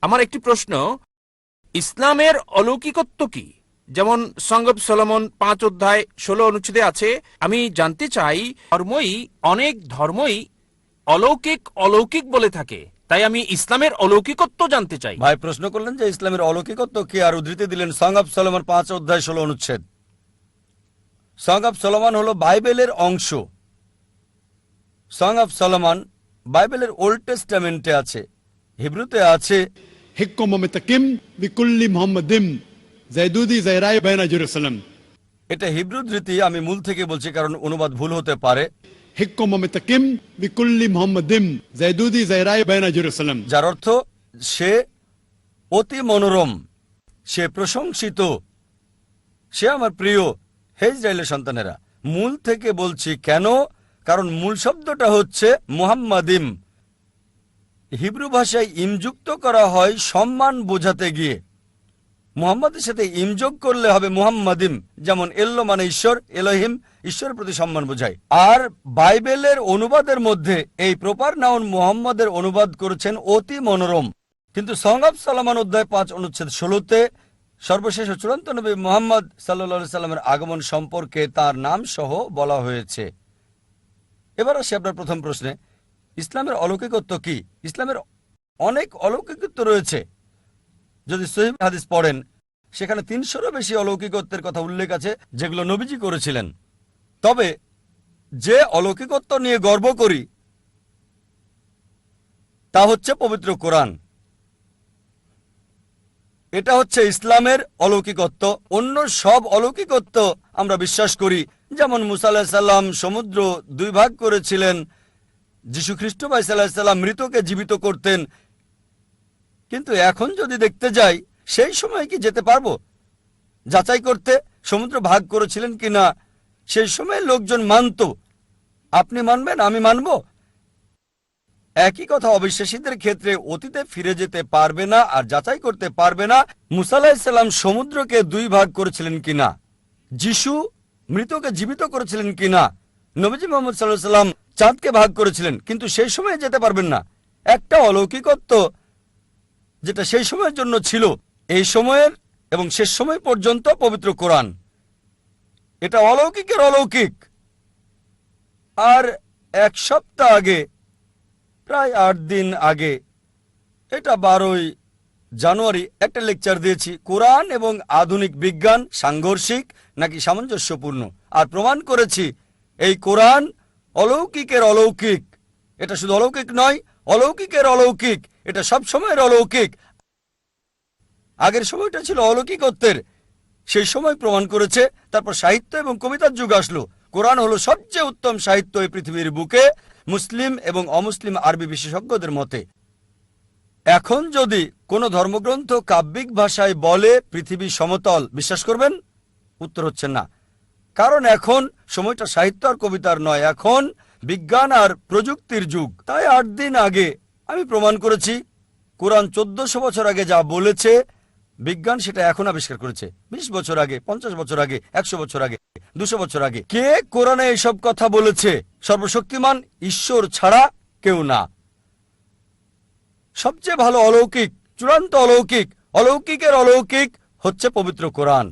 আমার একটি প্রশ্ন, ইসলামের অলৌকিকত্ব কি? যেমন সং অব সলোমন 5 অধ্যায় 16 অনুচ্ছেদে আছে। আমি জানতে চাই, অনেক ধর্মই অলৌকিক অলৌকিক বলে থাকে, তাই আমি ইসলামের অলৌকিকত্ব জানতে চাই। ভাই প্রশ্ন করলেন যে ইসলামের অলৌকিকত্ব কি, আর উদ্ধৃতি দিলেন সং অব সলোমন 5 অধ্যায় 16 অনুচ্ছেদ। সং অব সলোমন হলো বাইবেলের অংশ। সং অব সলোমন বাইবেলের ওল্ড টেস্টামেন্টে আছে, হিব্রুতে আছে। হিকম মিতাকিম বিকুল্লি মুহাম্মাদিম জাইদুদি জাইরাই বাইনা জেরুসালাম। এটা হিব্রু ধৃতি, আমি মূল থেকে বলছি কারণ অনুবাদ ভুল হতে পারে। হিকম মিতাকিম বিকুল্লি মুহাম্মাদিম জাইদুদি জাইরাই বাইনা জেরুসালাম, যার অর্থ সে অতি মনোরম, সে প্রশংসিত, সে আমার প্রিয়। হে ইসরায়েলের সন্তানেরা, মূল থেকে বলছি কেন, কারণ মূল শব্দটা হচ্ছে মুহাম্মাদিম। হিব্রু ভাষায় ইমযুক্ত করা হয় সম্মান বোঝাতে গিয়ে। মুহাম্মাদের সাথে ইমযোগ করলে হবে মুহাম্মাদিম, যেমন এল্লো মানে ঈশ্বর, এলোহিম ঈশ্বরের প্রতি সম্মান বোঝায়। আর বাইবেলের অনুবাদের মধ্যে এই প্রপার নাউন মুহাম্মাদের অনুবাদ করেছেন অতি মনোরম। কিন্তু সং অব সলোমন অধ্যায় 5 অনুচ্ছেদ 16-তে সর্বশেষ ও চূড়ান্ত নবী মুহাম্মদ সাল্লাল্লাহু সাল্লামের আগমন সম্পর্কে তার নাম সহ বলা হয়েছে। এবার আসি আপনার প্রথম প্রশ্নে, ইসলামের অলৌকিকত্ব কি? ইসলামের অনেক অলৌকিকত্ব রয়েছে। যদি সহিহ হাদিস পড়েন, সেখানে 300-রও বেশি অলৌকিকত্বের কথা উল্লেখ আছে যেগুলো নবীজি করেছিলেন। তবে যে অলৌকিকত্ব নিয়ে গর্ব করি তা হচ্ছে পবিত্র কোরআন। এটা হচ্ছে ইসলামের অলৌকিকত্ব। অন্য সব অলৌকিকত্ব আমরা বিশ্বাস করি, যেমন মুসা আলাইহিস সালাম সমুদ্র 2 ভাগ করেছিলেন, যীশু খ্রিস্ট ভাই সাল্লাল্লাহু আলাইহি সাল্লাম মৃতকে জীবিত করতেন। কিন্তু এখন যদি দেখতে যাই, সেই সময় কি যেতে পারবো যাচাই করতে সমুদ্র ভাগ করেছিলেন কিনা? সেই সময় লোকজন মানত, আপনি মানবেন, আমি মানব। একই কথা অবিশ্বাসীদের ক্ষেত্রে অতীতে ফিরে যেতে পারবে না আর যাচাই করতে পারবে না মুসা আলাইহিস সালাম সমুদ্রকে 2 ভাগ করেছিলেন কিনা, যিশু মৃতকে জীবিত করেছিলেন কিনা, নবীজি মুহাম্মদ সাল্লাল্লাহু আলাইহি সাল্লাম চাঁদকে ভাগ করেছিলেন, কিন্তু সেই সময়ে যেতে পারবেন না। একটা অলৌকিকত্ব যেটা সেই সময়ের জন্য ছিল, এই সময়ের এবং শেষ সময় পর্যন্ত পবিত্র কোরআন। এটা অলৌকিকের অলৌকিক। আর 1 সপ্তাহ আগে, প্রায় 8 দিন আগে, এটা 12ই জানুয়ারি, একটা লেকচার দিয়েছি, কোরআন এবং আধুনিক বিজ্ঞান সাংঘর্ষিক নাকি সামঞ্জস্যপূর্ণ, আর প্রমাণ করেছি এই কোরআন অলৌকিকের অলৌকিক। এটা শুধু অলৌকিক নয়, অলৌকিকের অলৌকিক। এটা সব সময়ের অলৌকিক। আগের সময়টা ছিল অলৌকিকত্বের, সেই সময় প্রমাণ করেছে। তারপর সাহিত্য এবং কবিতার যুগ আসলো। কোরআন হলো সবচেয়ে উত্তম সাহিত্য এই পৃথিবীর বুকে, মুসলিম এবং অমুসলিম আরবি বিশেষজ্ঞদের মতে। এখন যদি কোনো ধর্মগ্রন্থ কাব্যিক ভাষায় বলে পৃথিবী সমতল, বিশ্বাস করবেন? উত্তর হচ্ছে না, কারণ এখন সময়টা সাহিত্য আর কবিতার নয়, এখন বিজ্ঞান আর প্রযুক্তির যুগ। তাই 8 দিন আগে আমি প্রমাণ করেছি কোরআন 1400 বছর আগে যা বলেছে, বিজ্ঞান সেটা এখন আবিষ্কার করেছে। 20 বছর আগে, 50 বছর আগে, 100 বছর আগে, 200 বছর আগে। কে কোরআনে এসব কথা বলেছে? সর্বশক্তিমান ঈশ্বর ছাড়া কেউ না। সবচেয়ে ভালো অলৌকিক, চূড়ান্ত অলৌকিক, অলৌকিকের অলৌকিক হচ্ছে পবিত্র কোরআন।